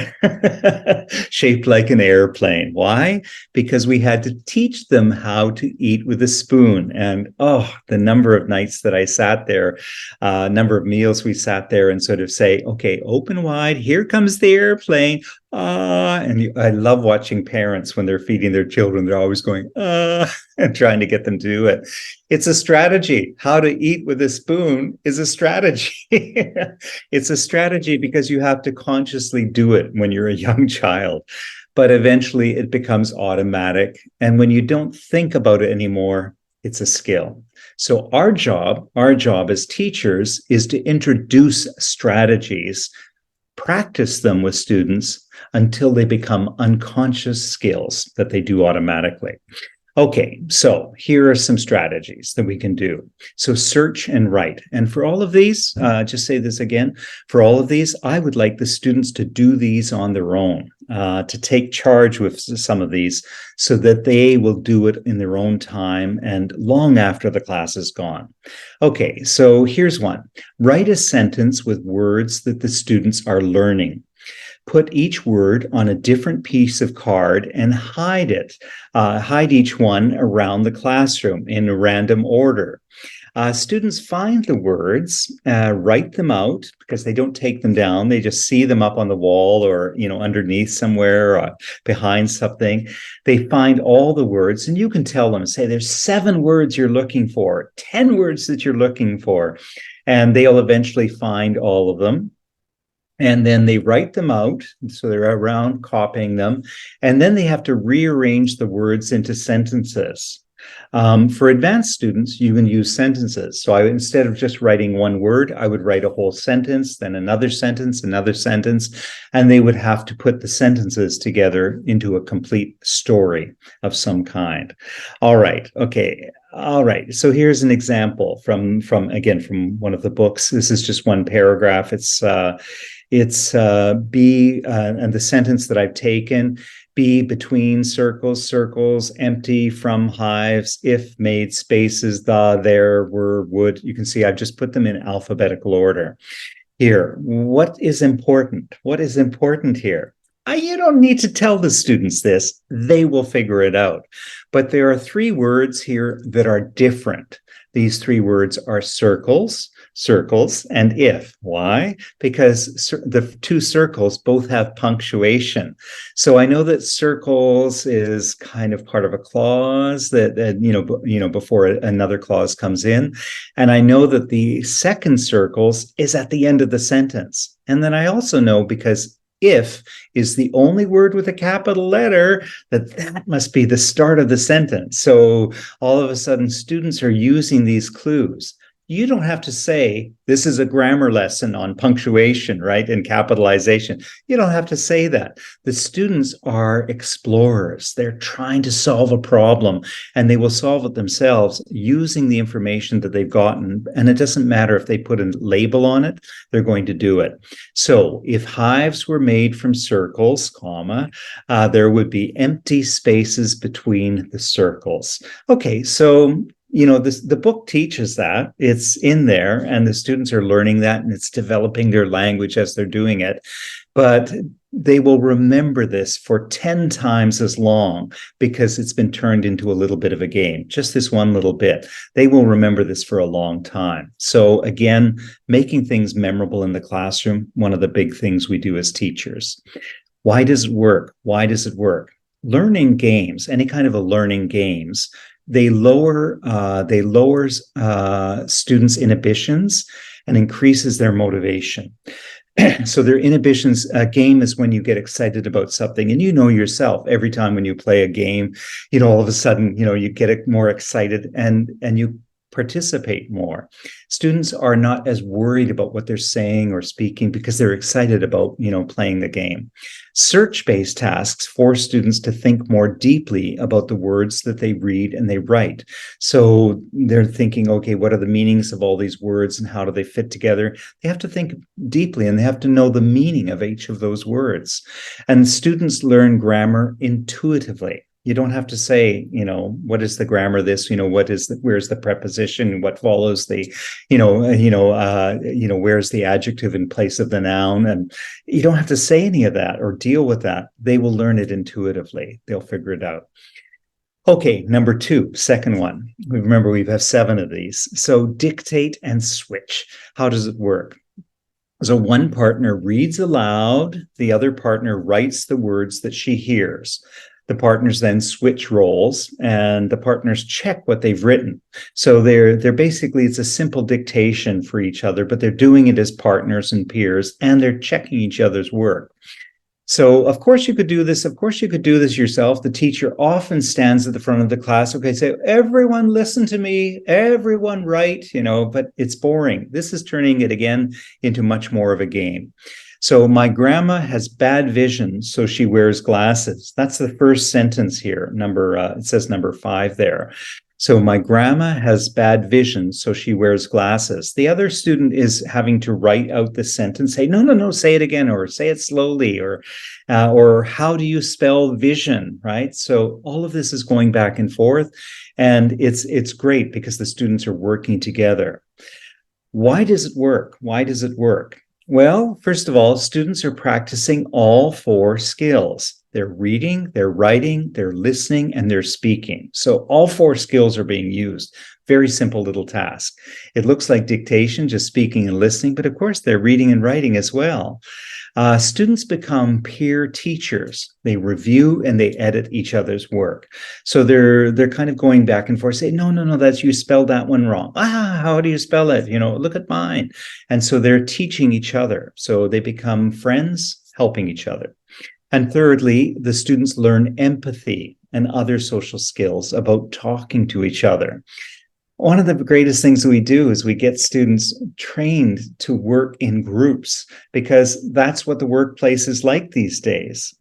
shaped like an airplane. Why? Because we had to teach them how to eat with a spoon. And the number of nights that I sat there, number of meals we sat there and sort of say, okay, open wide, here comes the airplane. I love watching parents when they're feeding their children. They're always going, and trying to get them to do it. It's a strategy. How to eat with a spoon is a strategy. It's a strategy because you have to consciously do it when you're a young child. But eventually it becomes automatic. And when you don't think about it anymore, it's a skill. So our job as teachers is to introduce strategies, practice them with students until they become unconscious skills that they do automatically. Okay, so here are some strategies that we can do. So search and write. And for all of these, just say this again, for all of these, I would like the students to do these on their own, to take charge with some of these so that they will do it in their own time and long after the class is gone. Okay, so here's one. Write a sentence with words that the students are learning. Put each word on a different piece of card and hide it. Hide each one around the classroom in a random order. Students find the words, write them out because they don't take them down. They just see them up on the wall or, underneath somewhere or behind something. They find all the words and you can tell them, say there's 7 words you're looking for, 10 words that you're looking for, and they'll eventually find all of them. And then they write them out, so they're around copying them, and then they have to rearrange the words into sentences. For advanced students, you can use sentences. So instead of just writing one word, I would write a whole sentence, then another sentence, and they would have to put the sentences together into a complete story of some kind. All right, okay. All right, so here's an example from one of the books. This is just one paragraph. It's be, and the sentence that I've taken, be between circles, circles, empty from hives, if made spaces, the, there, were, would. You can see I've just put them in alphabetical order. Here, what is important? What is important here? You don't need to tell the students this. They will figure it out. But there are three words here that are different. These three words are circles, circles, and if. Why? Because the two circles both have punctuation. So I know that circles is kind of part of a clause that before another clause comes in. And I know that the second circles is at the end of the sentence. And then I also know, because if is the only word with a capital letter, that must be the start of the sentence. So all of a sudden, students are using these clues. You don't have to say, this is a grammar lesson on punctuation, right? And capitalization. You don't have to say that. The students are explorers. They're trying to solve a problem, and they will solve it themselves using the information that they've gotten. And it doesn't matter if they put a label on it, they're going to do it. So if hives were made from circles, comma, there would be empty spaces between the circles. Okay, so the book teaches that. It's in there, and the students are learning that, and it's developing their language as they're doing it. But they will remember this for 10 times as long, because it's been turned into a little bit of a game, just this one little bit. They will remember this for a long time. So again, making things memorable in the classroom, one of the big things we do as teachers. Why does it work? Why does it work? Learning games, any kind of a learning games, they lowers students' inhibitions and increases their motivation. So their inhibitions, a game is when you get excited about something, and yourself, every time when you play a game, all of a sudden, you get more excited and you participate more. Students are not as worried about what they're saying or speaking because they're excited about, playing the game. Search-based tasks force students to think more deeply about the words that they read and they write. So they're thinking, okay, what are the meanings of all these words and how do they fit together? They have to think deeply, and they have to know the meaning of each of those words. And students learn grammar intuitively. You don't have to say, what is the grammar of this? Where's the preposition? What follows the, where's the adjective in place of the noun? And you don't have to say any of that or deal with that. They will learn it intuitively. They'll figure it out. Okay, number two, second one. Remember, we have 7 of these. So dictate and switch. How does it work? So one partner reads aloud, the other partner writes the words that she hears. The partners then switch roles, and the partners check what they've written. So they're basically, it's a simple dictation for each other, but they're doing it as partners and peers, and they're checking each other's work. So of course you could do this. Of course you could do this yourself. The teacher often stands at the front of the class. Okay, say, everyone listen to me, everyone write, but it's boring. This is turning it again into much more of a game. So my grandma has bad vision, so she wears glasses. That's the first sentence here. It says number 5 there. So my grandma has bad vision, so she wears glasses. The other student is having to write out the sentence, say, no, say it again, or say it slowly, or how do you spell vision, right? So all of this is going back and forth, and it's great because the students are working together. Why does it work? Why does it work? Well, first of all, students are practicing all 4 skills. They're reading, they're writing, they're listening, and they're speaking. So all 4 skills are being used. Very simple little task. It looks like dictation, just speaking and listening, but of course they're reading and writing as well. Students become peer teachers. They review and they edit each other's work. So they're kind of going back and forth, say, no, that's, you spelled that one wrong. How do you spell it? Look at mine. And so they're teaching each other. So they become friends, helping each other. And thirdly, the students learn empathy and other social skills about talking to each other. One of the greatest things we do is we get students trained to work in groups, because that's what the workplace is like these days.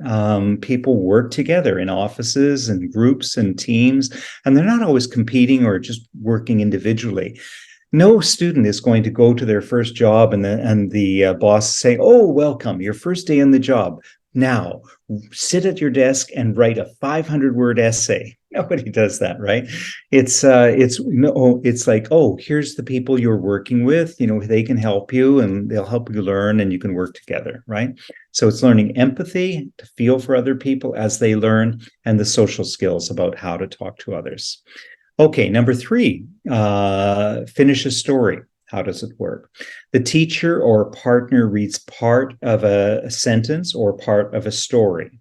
People work together in offices and groups and teams, and they're not always competing or just working individually. No student is going to go to their first job and the boss say, "Oh, welcome, your first day on the job. Now, sit at your desk and write a 500-word essay." Nobody does that, right? It's no, it's like, "Oh, here's the people you're working with. They can help you and they'll help you learn, and you can work together," right? So it's learning empathy to feel for other people as they learn, and the social skills about how to talk to others. Okay, number three, finish a story. How does it work? The teacher or partner reads part of a sentence or part of a story.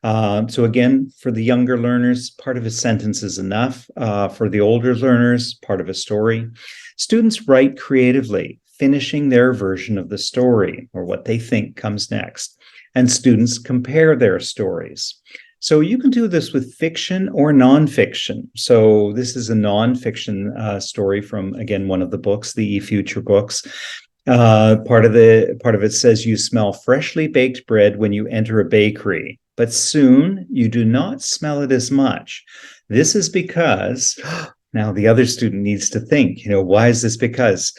So again, for the younger learners, part of a sentence is enough. For the older learners, part of a story. Students write creatively, finishing their version of the story or what they think comes next. And students compare their stories. So you can do this with fiction or nonfiction. So this is a nonfiction story from, again, one of the books, the eFuture books. Part of it says, "You smell freshly baked bread when you enter a bakery, but soon you do not smell it as much. This is because," now the other student needs to think, why is this because?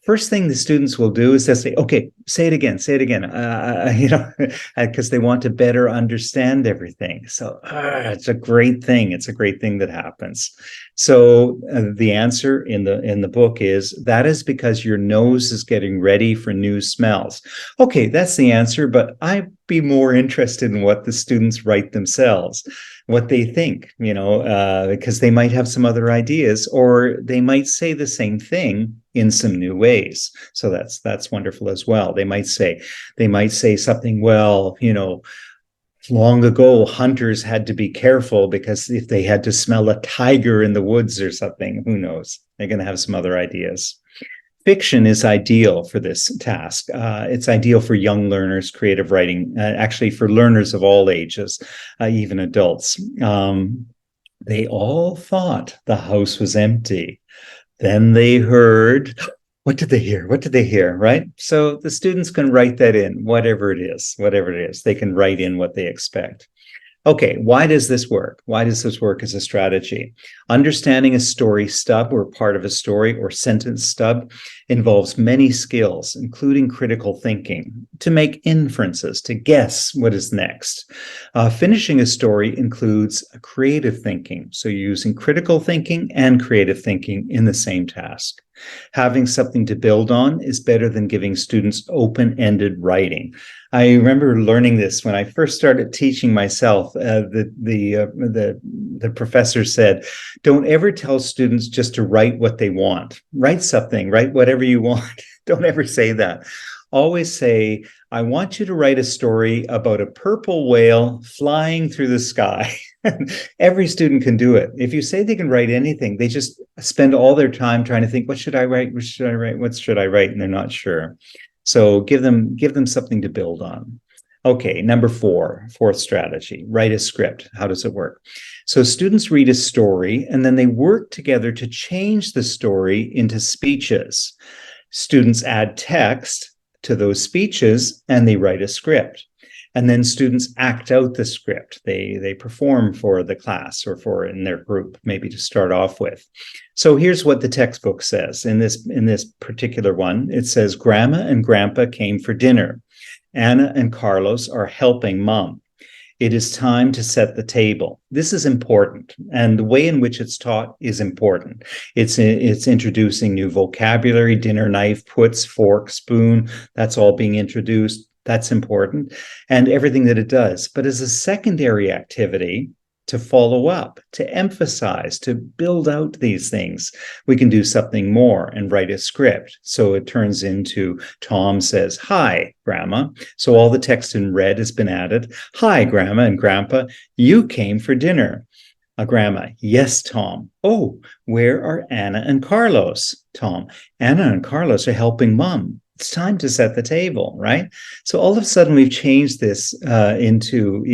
First thing the students will do is they'll say, "Okay, say it again," because they want to better understand everything. So it's a great thing. It's a great thing that happens. So the answer in the book is that is because your nose is getting ready for new smells. Okay, that's the answer, but I'd be more interested in what the students write themselves, what they think, because they might have some other ideas, or they might say the same thing in some new ways. So that's wonderful as well. They might say something, well, long ago hunters had to be careful because if they had to smell a tiger in the woods or something, who knows? They're going to have some other ideas. Fiction is ideal for this task. It's ideal for young learners, creative writing, actually for learners of all ages, even adults. They all thought the house was empty. Then they heard, what did they hear? What did they hear? Right? So the students can write that in, whatever it is, they can write in what they expect. Okay, why does this work? Why does this work as a strategy? Understanding a story stub or part of a story or sentence stub involves many skills, including critical thinking, to make inferences, to guess what is next. Finishing a story includes creative thinking, so you're using critical thinking and creative thinking in the same task. Having something to build on is better than giving students open-ended writing. I remember learning this when I first started teaching myself. The professor said, "Don't ever tell students just to write what they want. Write something, write whatever you want." Don't ever say that. Always say, "I want you to write a story about a purple whale flying through the sky." Every student can do it. If you say they can write anything, they just spend all their time trying to think, what should I write? What should I write? What should I write? And they're not sure. So give them something to build on. Okay, number fourth strategy, write a script. How does it work? So students read a story and then they work together to change the story into speeches. Students add text to those speeches and they write a script. And then students act out the script. They perform for the class or for in their group, maybe to start off with. So here's what the textbook says. In this particular one, it says, "Grandma and Grandpa came for dinner. Anna and Carlos are helping Mom. It is time to set the table." This is important, and the way in which it's taught is important. It's introducing new vocabulary, dinner knife, puts, fork, spoon, that's all being introduced. That's important, and everything that it does. But as a secondary activity, to follow up, to emphasize, to build out these things, we can do something more and write a script. So it turns into, Tom says, "Hi, Grandma." So all the text in red has been added. "Hi, Grandma and Grandpa, you came for dinner." Grandma, "Yes, Tom." "Oh, where are Anna and Carlos?" Tom, "Anna and Carlos are helping Mom. It's time to set the table," right? So all of a sudden we've changed this into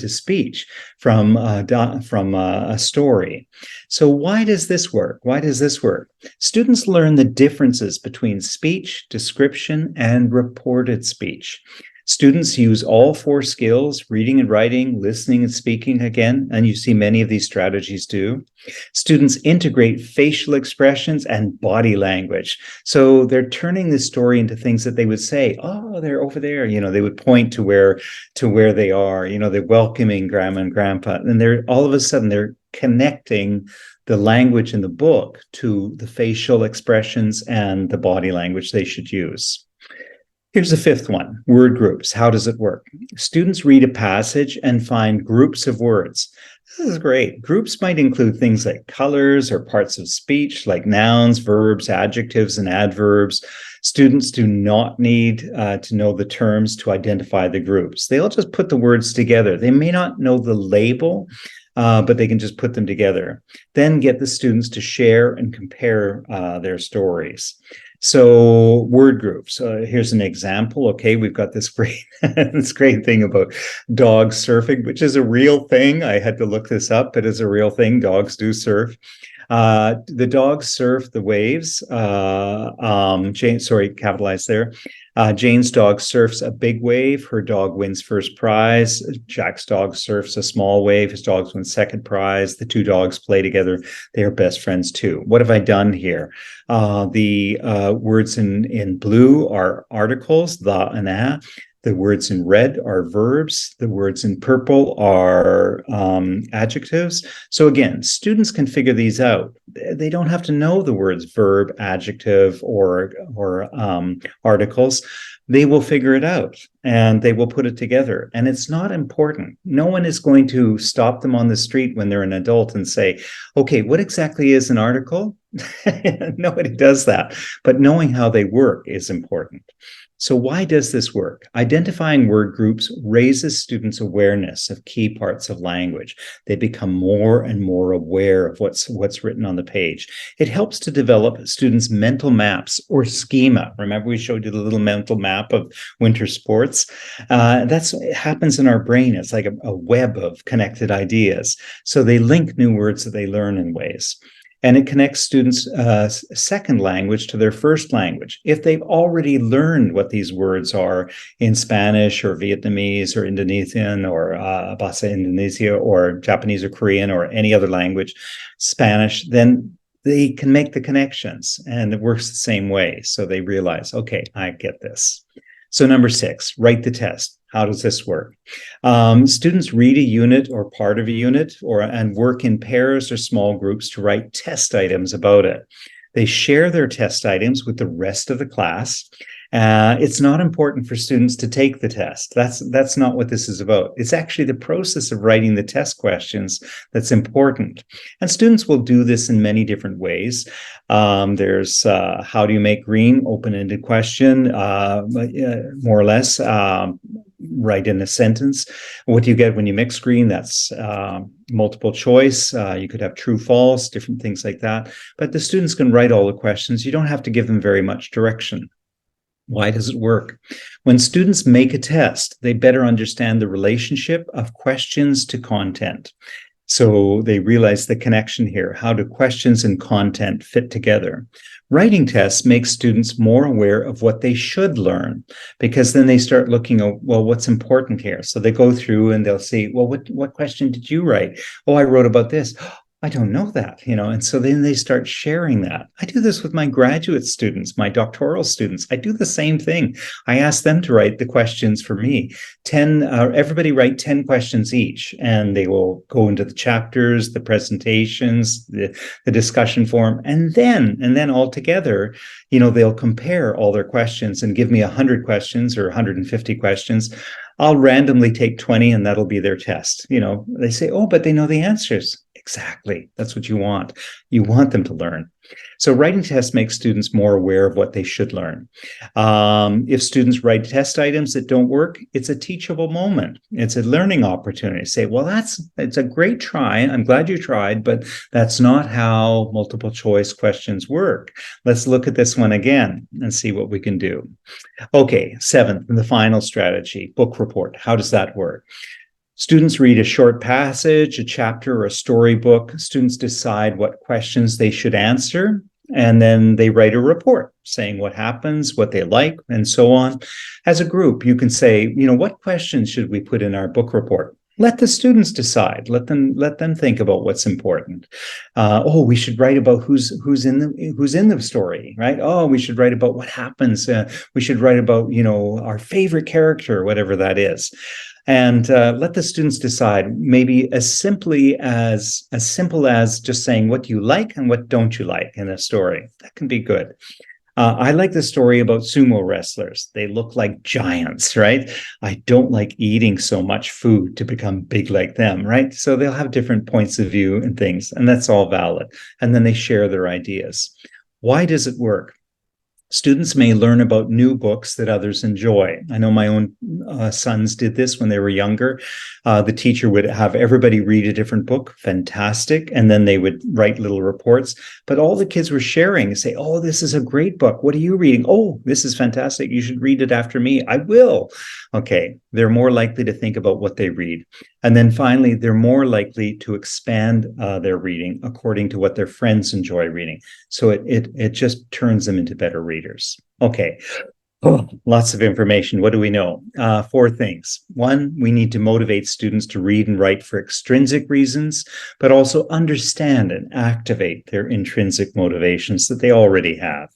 speech from a story. So why does this work? Why does this work? Students learn the differences between speech, description, and reported speech. Students use all four skills, reading and writing, listening and speaking again, and you see many of these strategies do. Students integrate facial expressions and body language. So they're turning this story into things that they would say, oh, they're over there. They would point to where they are. They're welcoming grandma and grandpa. And they're all of a sudden they're connecting the language in the book to the facial expressions and the body language they should use. Here's the fifth one, word groups. How does it work? Students read a passage and find groups of words. This is great. Groups might include things like colors or parts of speech, like nouns, verbs, adjectives, and adverbs. Students do not need to know the terms to identify the groups. They'll just put the words together. They may not know the label, but they can just put them together. Then get the students to share and compare their stories. So word groups. Here's an example. Okay, we've got this great thing about dogs surfing, which is a real thing. I had to look this up. It is a real thing. Dogs do surf. The dogs surf the waves. Jane, sorry, capitalized there. Jane's dog surfs a big wave. Her dog wins first prize. Jack's dog surfs a small wave. His dog wins second prize. The two dogs play together. They are best friends too. What have I done here? The words in blue are articles, the and a. The words in red are verbs. The words in purple are adjectives. So again, students can figure these out. They don't have to know the words verb, adjective, or articles. They will figure it out and they will put it together. And it's not important. No one is going to stop them on the street when they're an adult and say, okay, what exactly is an article? Nobody does that. But knowing how they work is important. So why does this work? Identifying word groups raises students' awareness of key parts of language. They become more and more aware of what's written on the page. It helps to develop students' mental maps or schema. Remember we showed you the little mental map of winter sports? It happens in our brain. It's like a web of connected ideas. So they link new words that they learn in ways. And it connects students' second language to their first language. If they've already learned what these words are in Spanish or Vietnamese or Indonesian or Bahasa Indonesia or Japanese or Korean or any other language, Spanish, then they can make the connections and it works the same way. So they realize, okay, I get this. So number 6, write the test. How does this work? Students read a unit or part of a unit and work in pairs or small groups to write test items about it. They share their test items with the rest of the class. It's not important for students to take the test. That's not what this is about. It's actually the process of writing the test questions that's important. And students will do this in many different ways. There's how do you make green? Open-ended question, more or less. Write in a sentence. What do you get when you mix green? That's multiple choice. You could have true, false, different things like that. But the students can write all the questions. You don't have to give them very much direction. Why does it work? When students make a test, they better understand the relationship of questions to content. So they realize the connection here. How do questions and content fit together? Writing tests make students more aware of what they should learn, because then they start looking at, well, what's important here? So they go through and they'll see, well, what question did you write? Oh, I wrote about this. I don't know that, and so then they start sharing that. I do this with my graduate students, my doctoral students. I do the same thing. I ask them to write the questions for me. Everybody write 10 questions each, and they will go into the chapters, the presentations, the discussion forum, and then all together, they'll compare all their questions and give me 100 questions or 150 questions. I'll randomly take 20 and that'll be their test. They say, oh, but they know the answers. Exactly. That's what you want. You want them to learn. So writing tests make students more aware of what they should learn. If students write test items that don't work, it's a teachable moment. It's a learning opportunity. Say, well, it's a great try. I'm glad you tried, but that's not how multiple choice questions work. Let's look at this one again and see what we can do. Okay, 7th, the final strategy, book report. How does that work? Students read a short passage, a chapter, or a storybook. Students decide what questions they should answer, and then they write a report. saying what happens, what they like, and so on. As a group, you can say, what questions should we put in our book report? Let the students decide. Let them think about what's important. We should write about who's in the story, right? Oh, we should write about what happens. We should write about our favorite character, whatever that is, and let the students decide. Maybe as simple as just saying what you like and what don't you like in a story. That can be good. I like the story about sumo wrestlers. They look like giants, right? I don't like eating so much food to become big like them, right? So they'll have different points of view and things, and that's all valid. And then they share their ideas. Why does it work? Students may learn about new books that others enjoy. I know my own sons did this when they were younger. The teacher would have everybody read a different book, fantastic, and then they would write little reports. But all the kids were sharing and say, oh, this is a great book. What are you reading? Oh, this is fantastic. You should read it after me. I will. Okay, they're more likely to think about what they read. And then finally, they're more likely to expand their reading according to what their friends enjoy reading. So it just turns them into better readers. Okay. Oh, lots of information. What do we know? 4 things. 1, we need to motivate students to read and write for extrinsic reasons, but also understand and activate their intrinsic motivations that they already have.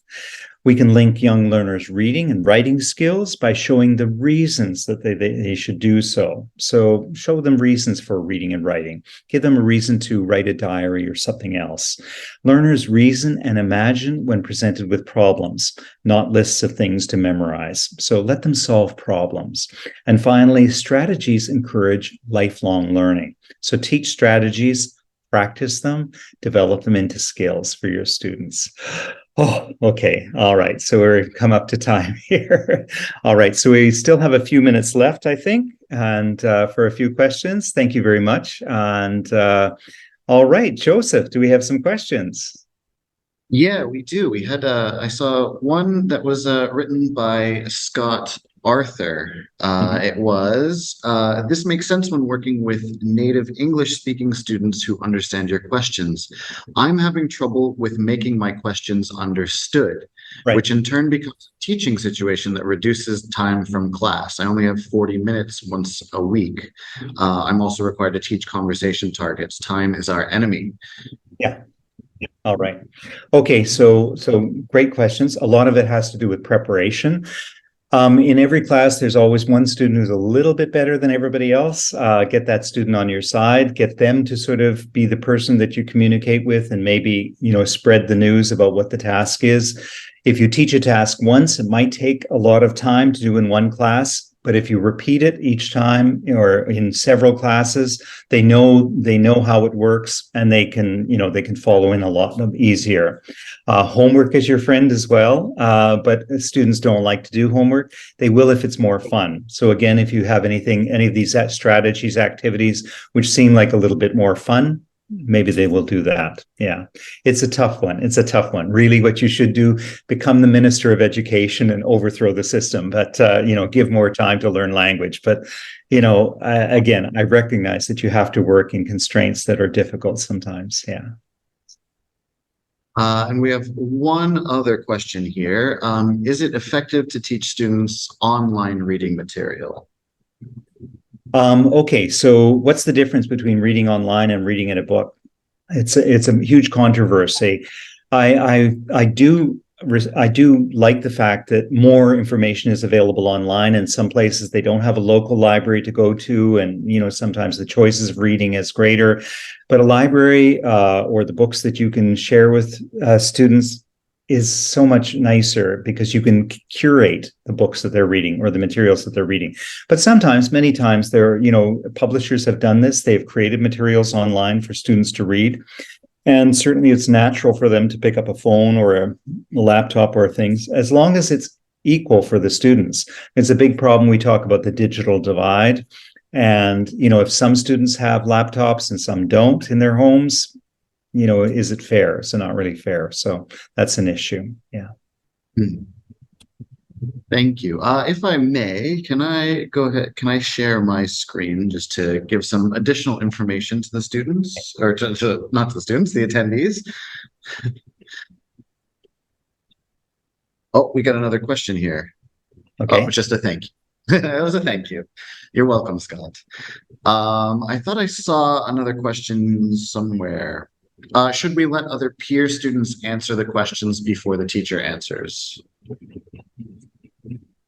We can link young learners' reading and writing skills by showing the reasons that they should do so. So show them reasons for reading and writing. Give them a reason to write a diary or something else. Learners reason and imagine when presented with problems, not lists of things to memorize. So let them solve problems. And finally, strategies encourage lifelong learning. So teach strategies, practice them, develop them into skills for your students. Oh, okay. All right. So we've come up to time here. All right. So we still have a few minutes left, I think, and for a few questions. Thank you very much. And all right, Joseph, do we have some questions? Yeah, we do. I saw one that was written by Scott Arthur. Mhm. This makes sense when working with native English speaking students who understand your questions. I'm having trouble with making my questions understood, Right. which in turn becomes a teaching situation that reduces time from class. I only have 40 minutes once a week. I'm also required to teach conversation targets. Time is our enemy. Yeah. All right. Okay. So great questions. A lot of it has to do with preparation. In every class, there's always one student who's a little bit better than everybody else. Get that student on your side, get them to sort of be the person that you communicate with, and maybe, spread the news about what the task is. If you teach a task once, it might take a lot of time to do in one class. But if you repeat it each time or in several classes, they know how it works, and they can follow in a lot easier. Homework is your friend as well, but students don't like to do homework. They will if it's more fun. So again, if you have any of these strategies, activities which seem like a little bit more fun, maybe they will do that. Yeah, it's a tough one. It's a tough one. Really, what you should do: become the minister of education and overthrow the system. But give more time to learn language. But again, I recognize that you have to work in constraints that are difficult sometimes. Yeah. And we have one other question here. Is it effective to teach students online reading material? Okay, so what's the difference between reading online and reading in a book? It's a huge controversy. I do like the fact that more information is available online. In some places, they don't have a local library to go to, and sometimes the choices of reading is greater. But a library or the books that you can share with students is so much nicer because you can curate the books that they're reading or the materials that they're reading. But sometimes, many times, publishers have done this. They've created materials online for students to read. And certainly it's natural for them to pick up a phone or a laptop or things, as long as it's equal for the students. It's a big problem. We talk about the digital divide. And, if some students have laptops and some don't in their homes, is it fair? So not really fair. So that's an issue. Yeah. Hmm. Thank you. If I may, can I go ahead? Can I share my screen just to give some additional information to the students, or not to the students, the attendees? Oh, we got another question here. Oh, Okay. just a thank you. It was a thank you. You're welcome, Scott. I thought I saw another question somewhere. Should we let other peer students answer the questions before the teacher answers?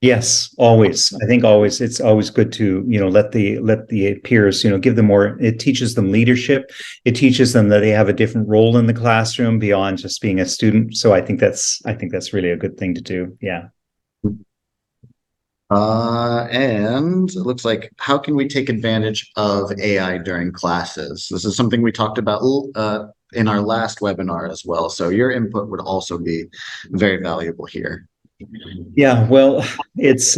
Yes, always. I think always it's always good to, let the peers, give them more. It teaches them leadership. It teaches them that they have a different role in the classroom beyond just being a student. So I think that's really a good thing to do. Yeah. And it looks like how can we take advantage of AI during classes? This is something we talked about in our last webinar as well. So your input would also be very valuable here. Yeah, well, it's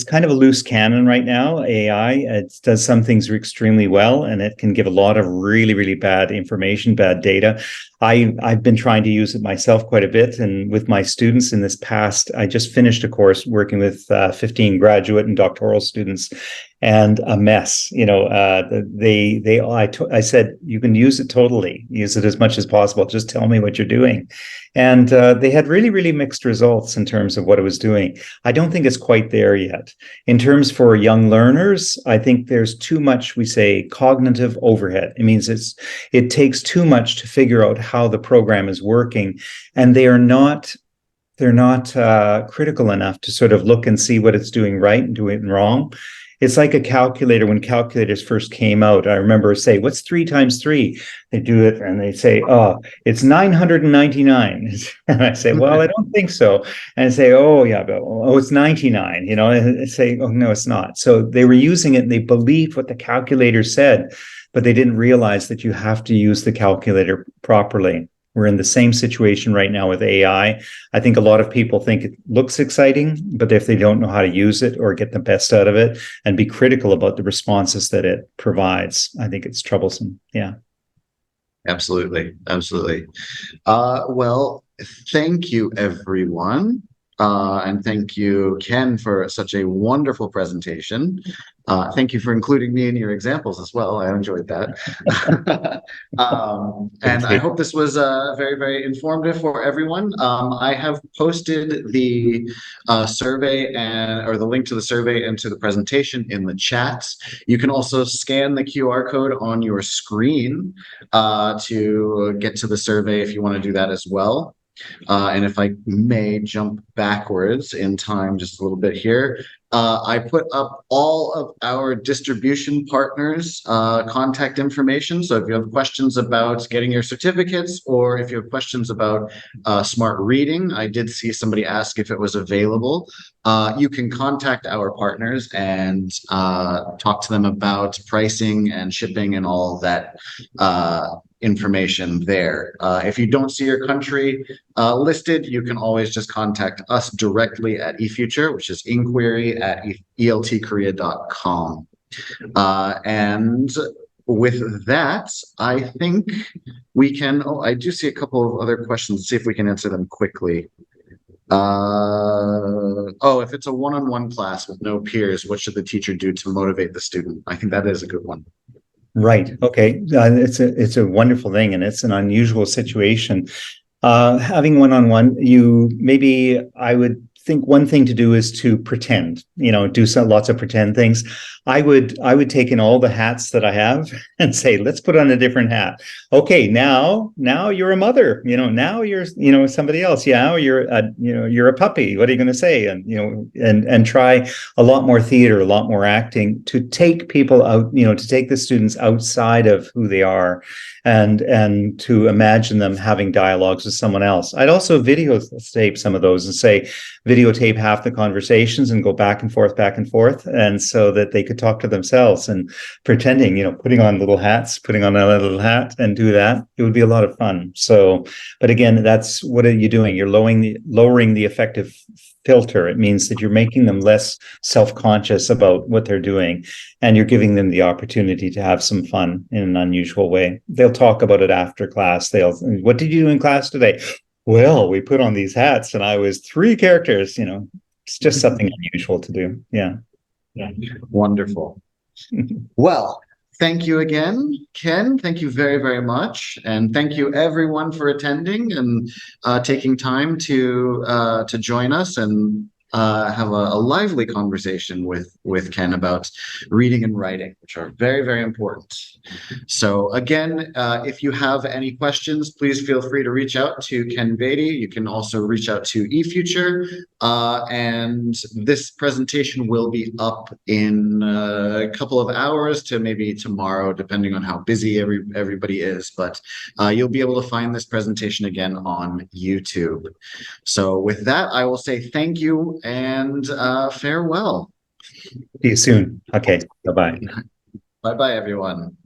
kind of a loose cannon right now. AI, it does some things extremely well, and it can give a lot of really, really bad information, bad data. I've been trying to use it myself quite a bit, and with my students in this past, I just finished a course working with 15 graduate and doctoral students, and a mess. I said you can use it totally, use it as much as possible. Just tell me what you're doing, and they had really, really mixed results in terms of what it was doing. I don't think it's quite there yet. In terms for young learners, I think there's too much, we say, cognitive overhead. It means it takes too much to figure out how the program is working, and they're not critical enough to sort of look and see what it's doing right and doing wrong. It's like a calculator. When calculators first came out, I remember say, what's 3 times 3? They do it and they say, oh, it's 999. And I say, well, I don't think so. And I say, oh, yeah, but oh, it's 99, and they say, oh, no, it's not. So they were using it and they believed what the calculator said, but they didn't realize that you have to use the calculator properly. We're in the same situation right now with AI. I think a lot of people think it looks exciting, but if they don't know how to use it or get the best out of it and be critical about the responses that it provides, I think it's troublesome. Yeah. Absolutely. Absolutely. Well, thank you, everyone. And thank you, Ken, for such a wonderful presentation. Thank you for including me in your examples as well. I enjoyed that. And I Okay. hope this was very, very informative for everyone. I have posted the survey or the link to the survey and to the presentation in the chat. You can also scan the QR code on your screen to get to the survey if you want to do that as well. And if I may jump backwards in time just a little bit here, I put up all of our distribution partners' contact information. So if you have questions about getting your certificates, or if you have questions about smart reading, I did see somebody ask if it was available. You can contact our partners and talk to them about pricing and shipping and all that information there. If you don't see your country listed, you can always just contact us directly at eFuture, which is inquiry@eltkorea.com. And with that, I think we can, I do see a couple of other questions. Let's see if we can answer them quickly. If it's a one-on-one class with no peers, what should the teacher do to motivate the student? I think that is a good one. Right. Okay. It's a wonderful thing, and it's an unusual situation. Having one-on-one, I would think one thing to do is to pretend, do lots of pretend things. I would take in all the hats that I have and say, let's put on a different hat. Okay, now you're a mother, now you're, somebody else. Yeah, you're a puppy. What are you going to say? And, and try a lot more theater, a lot more acting to take people out, to take the students outside of who they are and to imagine them having dialogues with someone else. I'd also videotape some of those and say, videotape half the conversations and go back and forth, and so that they could talk to themselves and pretending, putting on little hats, putting on another little hat and do that. It would be a lot of fun. So, but again, that's what are you doing? You're lowering the effective filter. It means that you're making them less self-conscious about what they're doing, and you're giving them the opportunity to have some fun in an unusual way. They'll talk about it after class. What did you do in class today? Well, we put on these hats and I was 3 characters. It's just something unusual to do. Yeah. Wonderful. Well, Thank you again, Ken. Thank you very, very much, and thank you everyone for attending and taking time to join us and have a lively conversation with Ken about reading and writing, which are very, very important. So again, if you have any questions, please feel free to reach out to Ken Beatty. You can also reach out to eFuture, and this presentation will be up in a couple of hours to maybe tomorrow, depending on how busy everybody is. But you'll be able to find this presentation again on YouTube. So with that, I will say thank you and farewell. See you soon. Okay. Bye-bye. Bye bye, everyone.